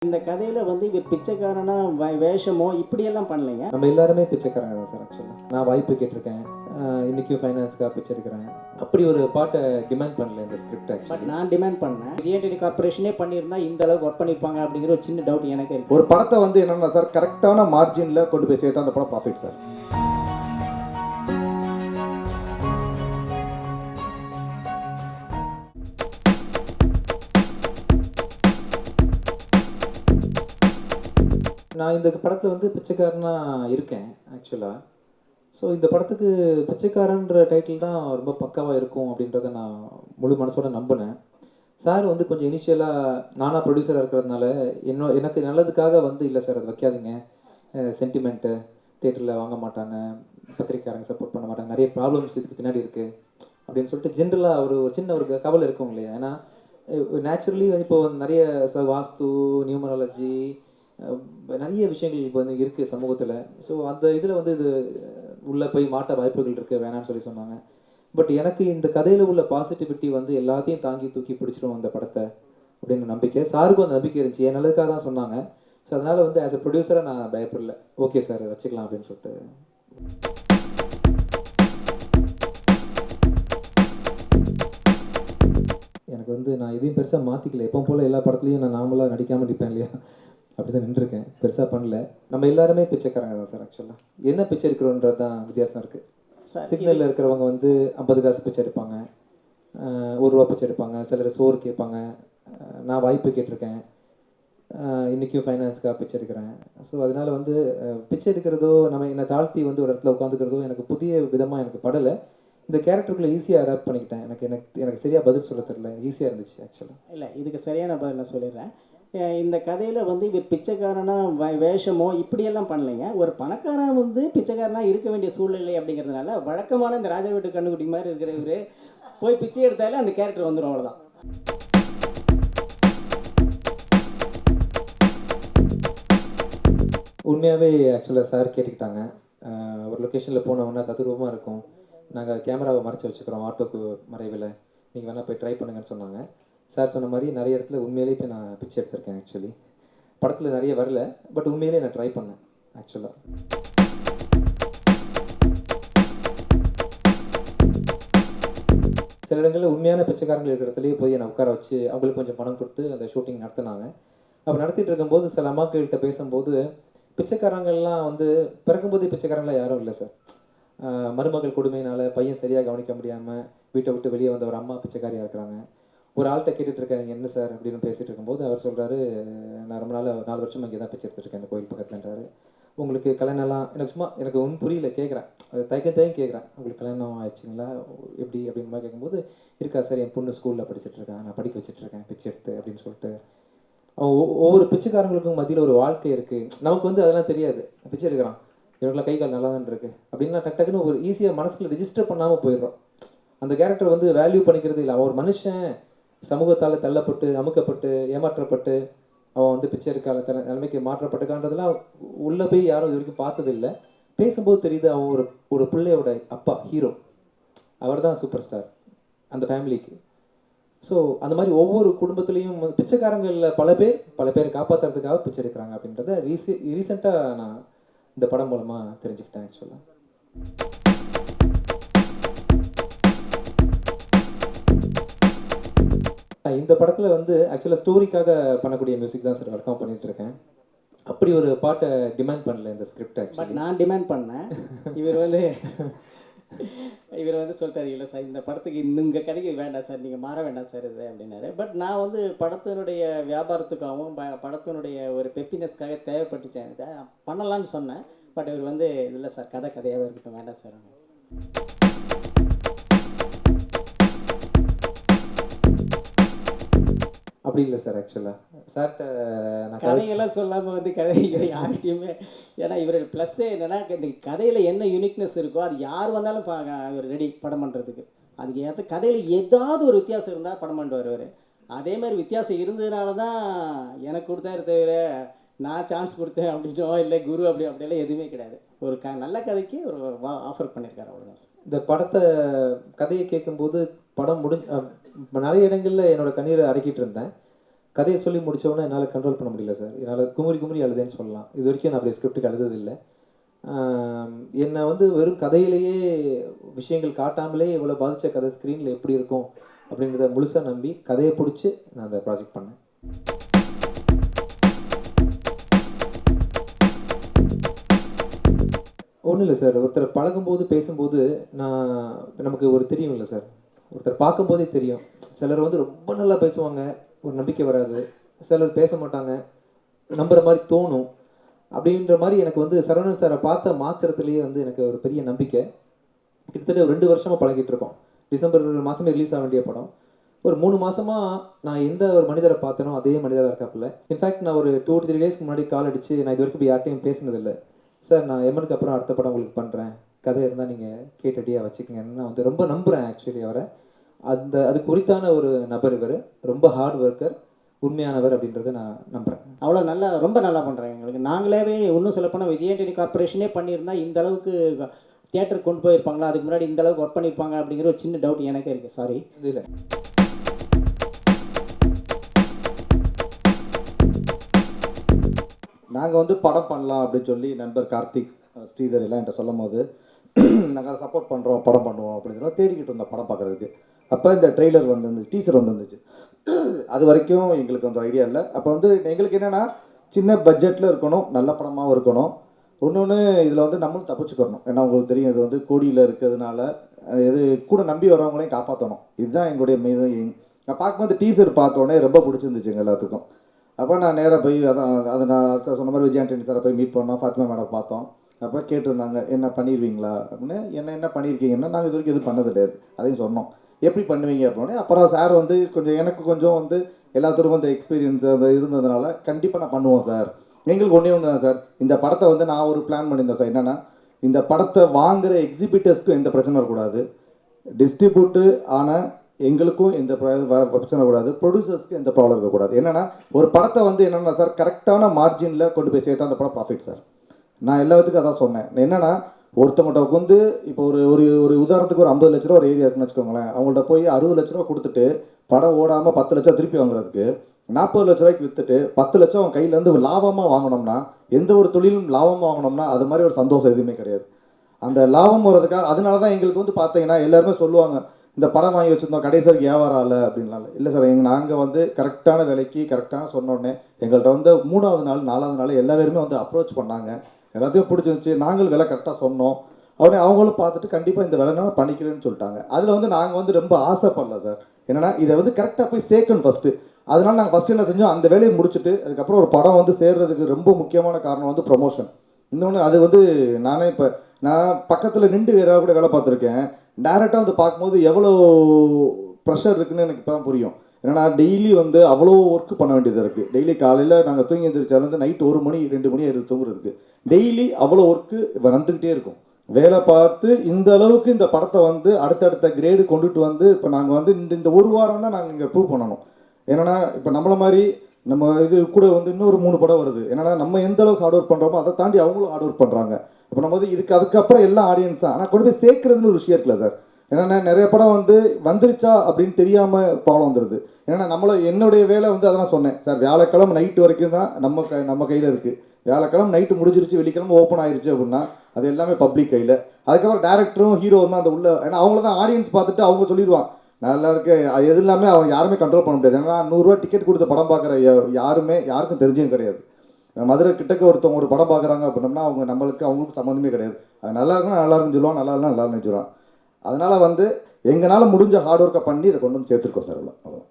இந்த கதையில வந்து இவர் பிச்சைக்காரனா வேஷமோ இப்படியெல்லாம் பண்ணலைங்க. நம்ம எல்லாருமே பிச்சைக்காரங்க தான் சார். ஆக்சுவலாக நான் வாய்ப்பு கேட்டிருக்கேன். இன்றைக்கும் ஃபைனான்ஸ்க்காக பிச்சை எடுக்கிறேன். அப்படி ஒரு பாட்டை டிமாண்ட் பண்ணல இந்த ஸ்கிரிப்ட். பட் ஆக்சுவலி நான் டிமாண்ட் பண்ணேன். ஜிஎன்டி கார்பரேஷனே பண்ணியிருந்தா இந்த அளவுக்கு ஒர்க் பண்ணியிருப்பாங்க அப்படிங்கிற ஒரு சின்ன டவுட் எனக்கு இருக்கு. ஒரு படத்தை வந்து என்னன்னா சார், கரெக்டான மார்ஜினில் கொண்டு போய் சேர்த்தா அந்த படம் ப்ராஃபிட் சார். நான் இந்த படத்தில் வந்து பிச்சைக்காரனா இருக்கேன் ஆக்சுவலாக. ஸோ இந்த படத்துக்கு பிச்சைக்காரன்ற டைட்டில் தான் ரொம்ப பக்காவாக இருக்கும் அப்படின்றத நான் முழு மனசோட நம்பினேன். சார் வந்து கொஞ்சம் இனிஷியலாக நானாக ப்ரொடியூசராக இருக்கிறதுனால எனக்கு நல்லதுக்காக வந்து இல்லை சார் அது வைக்காதீங்க, சென்டிமெண்ட்டு தேட்டரில் வாங்க மாட்டாங்க, பத்திரிக்கையாரங்க சப்போர்ட் பண்ண மாட்டாங்க, நிறைய ப்ராப்ளம்ஸ் இதுக்கு பின்னாடி இருக்குது அப்படின்னு சொல்லிட்டு ஜென்ரலாக ஒரு சின்ன ஒரு கவலை இருக்கும் இல்லையா. ஏன்னா நேச்சுரலி இப்போ நிறைய வாஸ்து, நியூமராலஜி, நிறைய விஷயங்கள் இப்போ வந்து இருக்குது சமூகத்தில். ஸோ அந்த இதில் வந்து இது உள்ளே போய் மாட்ட வாய்ப்புகள் இருக்குது, வேணான்னு சொல்லி சொன்னாங்க. பட் எனக்கு இந்த கதையில் உள்ள பாசிட்டிவிட்டி வந்து எல்லாத்தையும் தாங்கி தூக்கி பிடிச்சிடும் அந்த படத்தை அப்படின்னு நம்பிக்கை. சாருக்கும் அந்த நம்பிக்கை இருந்துச்சு, என் நல்லதுக்காக தான் சொன்னாங்க. ஸோ அதனால் வந்து ஆஸ் அ ப்ரொடியூசராக நான் பயப்படல. ஓகே சார் வச்சுக்கலாம் அப்படின்னு சொல்லிட்டு. எனக்கு வந்து நான் எதையும் பெருசாக மாற்றிக்கல. எப்போ போல் எல்லா படத்துலையும் நான் நார்மலாக நடிக்காமல் நடிப்பேன் இல்லையா, அப்படி தான் நின்றுருக்கேன். பெருசாக பண்ணல. நம்ம எல்லாருமே பிச்சைக்காரங்க தான் சார். ஆக்சுவலாக என்ன பிச்சை எடுக்கிறோன்றது தான் வித்தியாசம் இருக்குது. சிக்னலில் இருக்கிறவங்க வந்து 50 காசு பிச்சை எடுப்பாங்க, 1 ரூபா பிச்சை எடுப்பாங்க, சிலர் சோறு கேட்பாங்க. நான் வாய்ப்பு கேட்டிருக்கேன், இன்றைக்கும் ஃபைனான்ஸ்க்காக பிச்சை எடுக்கிறேன். ஸோ அதனால வந்து பிச்சை எடுக்கிறதோ நம்ம என்னை தாழ்த்தி வந்து ஒரு இடத்துல உட்காந்துக்கிறதோ எனக்கு புதிய விதமாக எனக்கு படலை. இந்த கேரக்டருக்குள்ளே ஈஸியாக அடாப்ட் பண்ணிக்கிட்டேன். எனக்கு சரியாக பதில் சொல்ல தெரியல, ஈஸியாக இருந்துச்சு ஆக்சுவலாக. இல்லை, இதுக்கு சரியான பதில் நான் சொல்லிடுறேன். இந்த கதையில் வந்து இவர் பிச்சைக்காரனா வேஷமோ இப்படியெல்லாம் பண்ணலைங்க. ஒரு பணக்காரன் வந்து பிச்சைக்காரனா இருக்க வேண்டிய சூழ்நிலை அப்படிங்கிறதுனால வழக்கமான இந்த ராஜா வீட்டு கண்ணுக்குட்டி மாதிரி இருக்கிற இவர் போய் பிச்சை எடுத்தாலே அந்த கேரக்டர் வந்துடும், அவ்வளோதான். உண்மையாகவே ஆக்சுவலாக சார் கேட்டுக்கிட்டாங்க. ஒரு லொக்கேஷனில் போனோன்னா தத்ரூபமாக இருக்கும், நாங்கள் கேமராவை மறைச்சி வச்சுக்கிறோம் ஆட்டோக்கு மறைவில், நீங்கள் வேணால் போய் ட்ரை பண்ணுங்கன்னு சொன்னாங்க. சார் சொன்ன மாதிரி நிறைய இடத்துல உண்மையிலேயே போய் நான் பிச்சை எடுத்திருக்கேன். ஆக்சுவலி படத்தில் நிறைய வரல, பட் உண்மையிலேயே நான் ட்ரை பண்ணேன் ஆக்சுவலாக. சில இடங்களில் உண்மையான பிச்சைக்காரங்கள் இருக்கிற இடத்துலையே போய் என்னை உட்கார வச்சு அவங்களுக்கு கொஞ்சம் பணம் கொடுத்து அந்த ஷூட்டிங் நடத்தினாங்க. அப்போ நடத்திட்டு இருக்கும்போது சில அம்மாக்கள்கிட்ட பேசும்போது, பிச்சைக்காரங்கள்லாம் வந்து பிறக்கும்போதே பிச்சைக்காரங்களாம் யாரும் இல்லை சார். மருமகள் கொடுமையினால பையன் சரியாக கவனிக்க முடியாமல் வீட்டை விட்டு வெளியே வந்த ஒரு அம்மா பிச்சைக்காரியாக இருக்கிறாங்க. ஒரு ஆள்கிட்ட கேட்டுட்டு இருக்காங்க என்ன சார் அப்படின்னு பேசிகிட்டு இருக்கும்போது அவர் சொல்கிறாரு, நான் ரொம்ப 4 வருஷமாக இங்கே தான் பிச்சை எடுத்துருக்கேன் இந்த கோயில் பக்கத்துலன்றாரு. உங்களுக்கு கல்யாணம்லாம் எனக்கு ஒன்றும் புரியல, கேட்குறேன், தயக்கம் கேட்குறேன், உங்களுக்கு கல்யாணம் ஆயிடுச்சுங்களா எப்படி அப்படின்னு மாதிரி கேட்கும்போது, இருக்கா சார் என் பொண்ணு ஸ்கூலில் படிச்சுட்ருக்கேன், நான் படிக்க வச்சுட்ருக்கேன் பிச்சை எடுத்து அப்படின்னு சொல்லிட்டு. ஒவ்வொரு பிச்சைக்காரங்களுக்கும் மத்தியில் ஒரு வாழ்க்கை இருக்குது. நமக்கு வந்து அதெல்லாம் தெரியாது, பிச்சை எடுக்கிறான் இவங்களாம் கை கால் நல்லா தான் இருக்குது அப்படின்னா டக்குன்னு ஒரு ஈஸியாக மனசுக்குள்ள ரிஜிஸ்டர் பண்ணாமல் போயிடுறோம். அந்த கேரக்டர் வந்து வேல்யூ பண்ணிக்கிறது இல்லை. அவன் ஒரு மனுஷன் சமூகத்தால் தள்ளப்பட்டு அமுக்கப்பட்டு ஏமாற்றப்பட்டு அவன் வந்து பிச்சை எடுக்கால நிலைமைக்கு மாற்றப்பட்டுக்கான்றதுலாம் உள்ளே போய் யாரும் இது வரைக்கும் பார்த்தது இல்லை. பேசும்போது தெரியுது அவன் ஒரு பிள்ளையோட அப்பா, ஹீரோ, அவர் தான் சூப்பர் ஸ்டார் அந்த ஃபேமிலிக்கு. ஸோ அந்த மாதிரி ஒவ்வொரு குடும்பத்துலேயும் பிச்சைக்காரங்களில் பல பேர் காப்பாற்றுறதுக்காக பிச்சை எடுக்கிறாங்க அப்படின்றத ரீசெண்டாக நான் இந்த படம் மூலமாக தெரிஞ்சுக்கிட்டேன் ஆக்சுவலாக. இந்த படத்தில் வந்து ஆக்சுவலாக ஸ்டோரிக்காக பண்ணக்கூடிய மியூசிக் தான் சார் வழக்கம் பண்ணிட்டு இருக்கேன். அப்படி ஒரு பாட்டை டிமாண்ட் பண்ணல இந்த ஸ்கிரிப்ட். பட் நான் டிமாண்ட் பண்ணேன். இவர் வந்து சொல்லிட்டாரு, இல்லை சார் இந்த படத்துக்கு இந்த கதைக்கு வேண்டாம் சார், நீங்கள் மாற வேண்டாம் சார் இது அப்படின்னாரு. பட் நான் வந்து படத்தினுடைய வியாபாரத்துக்காகவும் படத்தினுடைய ஒரு பெப்பினஸ்க்காக தேவைப்பட்டுச்சேன், இதை பண்ணலான்னு சொன்னேன். பட் இவர் வந்து இல்லை சார் கதையாகவே இருக்கட்டும், வேண்டாம் சார். அப்படி இல்லை சார். ஆக்சுவலாக சார்கிட்ட நான் கதையெல்லாம் சொல்லாமல் வந்து கதை யார்கிட்டையுமே, ஏன்னா இவர் ப்ளஸ்ஸே என்னென்னா இந்த கதையில் என்ன யூனிக்னஸ் இருக்கோ அது யார் வந்தாலும் இவர் ரெடி படம் பண்ணுறதுக்கு. அதுக்கு ஏற்ற கதையில் ஏதாவது ஒரு வித்தியாசம் இருந்தால் படம் பண்ணிட்டு வருவார். அதே மாதிரி வித்தியாசம் இருந்ததுனால தான் எனக்கு கொடுத்தாரு தவிர நான் சான்ஸ் கொடுத்தேன் அப்படின்னோ இல்லை குரு அப்படியெல்லாம் எதுவுமே கிடையாது. ஒரு நல்ல கதைக்கு ஒரு ஆஃபர் பண்ணியிருக்காரு, அவ்வளோதான் சார். இந்த படத்தை கதையை கேட்கும்போது படம் நிறைய இடங்களில் என்னோட கண்ணீரை அடக்கிட்டு இருந்தேன். கதையை சொல்லி முடித்தோன்னே என்னால் கண்ட்ரோல் பண்ண முடியல சார். என்னால் குமுறி குமுறி அழுதேன்னு சொல்லலாம். இது வரைக்கும் நான் அப்படியே ஸ்கிரிப்டுக்கு அழுததில்லை. என்னை வந்து வெறும் கதையிலேயே விஷயங்கள் காட்டாமலே இவ்வளோ பாதித்த கதை ஸ்க்ரீனில் எப்படி இருக்கும் அப்படின்றத முழுசாக நம்பி கதையை பிடிச்சி நான் அந்த ப்ராஜெக்ட் பண்ணேன். ஒன்றும் இல்லை சார், ஒருத்தர் பழகும்போது பேசும்போது நமக்கு ஒரு தெரியும் இல்லை சார், ஒருத்தர் பார்க்கும்போதே தெரியும். சிலர் வந்து ரொம்ப நல்லா பேசுவாங்க, ஒரு நம்பிக்கை வராது. சிலர் பேச மாட்டாங்க, நம்புகிற மாதிரி தோணும். அப்படின்ற மாதிரி எனக்கு வந்து சரவணன் சாரை பார்த்த மாத்திரத்துலேயே வந்து எனக்கு ஒரு பெரிய நம்பிக்கை. கிட்டத்தட்ட 2 வருஷமாக பழகிட்டு இருக்கோம். டிசம்பர் மாதமே ரிலீஸ் ஆக வேண்டிய படம். ஒரு 3 மாதமாக நான் எந்த ஒரு மனிதரை பார்த்தேனோ அதே மனிதராக இருக்காப்புல. இன்ஃபேக்ட் நான் ஒரு 2-3 டேஸ்க்கு முன்னாடி கால் அடித்து, நான் இது வரைக்கும் யார்ட்டையும் பேசினதில்லை சார், நான் எம்மனுக்கு அப்புறம் அடுத்த படம் உங்களுக்கு பண்ணுறேன், கதை இருந்தால் நீங்கள் கேட்டடியாக வச்சுக்கோங்கன்னு நான் வந்து ரொம்ப நம்புகிறேன் ஆக்சுவலி அவரை. அது குறித்தான ஒரு நபர் இவர். ரொம்ப ஹார்ட் ஒர்க்கர், உண்மையானவர் அப்படின்றத நான் நம்புகிறேன். அவ்வளோ நல்லா, ரொம்ப நல்லா பண்ணுறாங்க எங்களுக்கு. நாங்களே இன்னும் சொல்லப்போனால் விஜய் ஆண்டனி கார்பரேஷனே பண்ணியிருந்தா இந்த அளவுக்கு தியேட்டருக்கு கொண்டு போயிருப்பாங்களா, அதுக்கு முன்னாடி இந்த அளவுக்கு ஒர்க் பண்ணியிருப்பாங்க அப்படிங்கிற ஒரு சின்ன டவுட் எனக்கே இருக்குது. சாரி. இல்லை, நாங்கள் வந்து படம் பண்ணலாம் அப்படின்னு சொல்லி நண்பர் கார்த்திக், ஸ்ரீதர் எல்லாம் என்கிட்ட சொல்லும் போது நாங்கள் அதை சப்போர்ட் பண்ணுறோம், படம் பண்ணுவோம் அப்படின்னு தேடிக்கிட்டு இருந்தோம் படம் பார்க்குறதுக்கு. அப்போ இந்த ட்ரெய்லர் வந்துருந்துச்சு, டீசர் வந்துருந்துச்சு. அது வரைக்கும் எங்களுக்கு அந்த ஐடியா இல்லை. அப்போ வந்து எங்களுக்கு என்னென்னா, சின்ன பட்ஜெட்டில் இருக்கணும், நல்ல படமாகவும் இருக்கணும். ஒன்று இதில் வந்து நம்மளும் தப்பிச்சுக்கணும். ஏன்னா உங்களுக்கு தெரியும், இது வந்து கோடியில் இருக்கிறதுனால இது கூட நம்பி வரவங்களையும் காப்பாற்றணும். இதுதான் எங்களுடைய மீது. நான் பார்க்கும்போது டீசர் பார்த்தோன்னே ரொம்ப பிடிச்சிருந்துச்சுங்க எல்லாத்துக்கும். அப்போ நான் நேராக போய் அதை நான் அடுத்த சொன்ன மாதிரி விஜய் ஆண்டனி சாரை போய் மீட் பண்ணோம், ஃபாத்திமா மேடம் பார்த்தோம். அப்போ கேட்டிருந்தாங்க, என்ன பண்ணிடுவீங்களா அப்படின்னு. என்ன பண்ணியிருக்கீங்கன்னா, நாங்கள் இது வரைக்கும் எதுவும் பண்ணது கிடையாது, அதையும் சொன்னோம். எப்படி பண்ணுவீங்க அப்படின்னே. அப்புறம் சார் வந்து எனக்கு கொஞ்சம் வந்து எல்லாத்துக்கும் வந்து எக்ஸ்பீரியன்ஸ் அது இருந்ததுனால, கண்டிப்பாக நான் பண்ணுவோம் சார். எங்களுக்கு ஒன்றே ஒன்று தான் சார், இந்த படத்தை வந்து நான் ஒரு பிளான் பண்ணியிருந்தேன் சார். என்னென்னா, இந்த படத்தை வாங்குகிற எக்ஸிபிட்டர்ஸ்க்கும் எந்த பிரச்சனை இருக்கக்கூடாது, டிஸ்ட்ரிபியூட்டு ஆனால் எங்களுக்கும் எந்த பிரச்சனை கூடாது, ப்ரொடியூசர்ஸ்க்கு எந்த ப்ராப்ளம் இருக்கக்கூடாது. என்னென்னா, ஒரு படத்தை வந்து என்னென்னா சார், கரெக்டான மார்ஜினில் கொண்டு போய் சேர்த்தா அந்த படம் ப்ராஃபிட் சார். நான் எல்லாத்துக்கும் அதான் சொன்னேன். என்னென்னா, ஒருத்தவங்கள்ட்ட வந்து இப்போ ஒரு உதாரணத்துக்கு ஒரு 50 லட்ச ரூபா ஒரு ஏரியா இருக்குன்னு வச்சுக்கோங்களேன். அவங்கள்ட்ட போய் 60 லட்ச ரூபா கொடுத்துட்டு படம் ஓடாமல் 10 லட்சம் திருப்பி வாங்குறதுக்கு 40 லட்ச ரூபாய்க்கு விற்றுட்டு 10 லட்சம் அவன் கையிலேருந்து லாபமாக வாங்கினோம்னா, எந்த ஒரு தொழிலும் லாபமாக வாங்கினோம்னா அது மாதிரி ஒரு சந்தோஷம் எதுவுமே கிடையாது. அந்த லாபம் வர்றதுக்காக அதனால தான் எங்களுக்கு வந்து பார்த்தீங்கன்னா எல்லாருமே சொல்லுவாங்க, இந்த படம் வாங்கி வச்சுருந்தோம் கடைசி வரைக்கும் வியாபாரம் இல்லை அப்படின்லாம். இல்லை சார், நாங்கள் வந்து கரெக்டான விலைக்கு கரெக்டான சொன்னோடனே எங்கள்கிட்ட வந்து 3வது நாள் 4வது நாள் எல்லா பேருமே வந்து அப்ரோச் பண்ணாங்க. எல்லாத்தையும் பிடிச்சிருந்துச்சி, நாங்கள் விலை கரெக்டாக சொன்னோம். அவங்களும் பார்த்துட்டு கண்டிப்பாக இந்த விலைனால பண்ணிக்கிறேன்னு சொல்லிட்டாங்க. அதில் வந்து நாங்கள் வந்து ரொம்ப ஆசைப்படல சார். என்னென்னா, இதை வந்து கரெக்டாக போய் சேர்க்கணும் ஃபஸ்ட்டு. அதனால நாங்கள் ஃபஸ்ட்டு என்ன செஞ்சோம், அந்த வேலையை முடிச்சுட்டு அதுக்கப்புறம் ஒரு படம் வந்து சேர்றதுக்கு ரொம்ப முக்கியமான காரணம் வந்து ப்ரொமோஷன். இன்னொன்று, அது வந்து நானே இப்போ நான் பக்கத்தில் நின்று வேற கூட வேலை பார்த்துருக்கேன். டேரெக்டாக வந்து பார்க்கும்போது எவ்வளோ ப்ரெஷர் இருக்குன்னு எனக்கு இப்போ தான் புரியும். ஏன்னா டெய்லி வந்து அவ்வளோ ஒர்க் பண்ண வேண்டியது இருக்குது. டெய்லி காலையில் நாங்கள் தூங்கி எழுந்திரிச்சாலேருந்து நைட்டு 1 மணி 2 மணி ஆயிடுது தூங்குறதுக்கு. டெய்லி அவ்வளோ ஒர்க்கு வந்துக்கிட்டே இருக்கும். வேலை பார்த்து இந்த அளவுக்கு இந்த படத்தை வந்து அடுத்தடுத்த கிரேடு கொண்டுட்டு வந்து இப்போ நாங்கள் வந்து இந்த ஒரு வாரம் தான் நாங்கள் இங்கே ப்ரூவ் பண்ணணும். என்னென்னா, இப்போ நம்மளை மாதிரி நம்ம இது கூட வந்து இன்னொரு 3 படம் வருது. என்னென்னா, நம்ம எந்த அளவுக்கு ஹார்ட் ஒர்க் பண்ணுறோமோ அதை தாண்டி அவங்களும் ஹார்ட் ஒர்க் பண்ணுறாங்க. இப்போ நம்ம வந்து அதுக்கப்புறம் எல்லாம் ஆடியன்ஸ் தான். ஆனால் கொண்டு போய் சேர்க்குறதுன்னு ஒரு விஷயம் இருக்குல்ல சார். என்னென்னா, நிறைய படம் வந்து வந்துருச்சா அப்படின்னு தெரியாமல் ப்ராப்ளம் வந்துடுது. ஏன்னா என்னுடைய வேலை வந்து அதான் சொன்னேன் சார், வியாழக்கிழமை நைட்டு வரைக்கும் தான் நம்ம கையில் இருக்குது. வியாழக்கிழமை நைட்டு முடிஞ்சிருச்சு, வெள்ளிக்கிழமை ஓப்பன் ஆயிடுச்சு அப்படின்னா அது எல்லாமே பப்ளிக் கையில். அதுக்கப்புறம் டேரக்டரும் ஹீரோ வந்து அந்த உள்ள, ஏன்னா அவங்கள தான் ஆடியன்ஸ் பார்த்துட்டு அவங்க சொல்லிடுவான் நல்லா இருக்கு, அது எது எல்லாமே அவங்க யாருமே கண்ட்ரோல் பண்ண முடியாது. ஏன்னா 100 ரூபா டிக்கெட் கொடுத்த படம் பார்க்குற யாருக்கும் தெரிஞ்சும் கிடையாது. மதுரை கிட்டக்க ஒருத்தவங்க ஒரு படம் பார்க்குறாங்க அப்படின்னோம்னா அவங்களுக்கு சம்மந்தமே கிடையாது. அது நல்லா இருக்குன்னா நல்லா இருக்குன்னு சொல்லுவான், நல்லா இல்லைன்னா நல்லா இருக்குன்னு சொல்லுவான். அதனால் வந்து எங்களால் முடிஞ்ச ஹார்ட் ஒர்க்கை பண்ணி இதை கொண்டு வந்து சேர்த்துருக்கோம் சார். அவ்வளோ.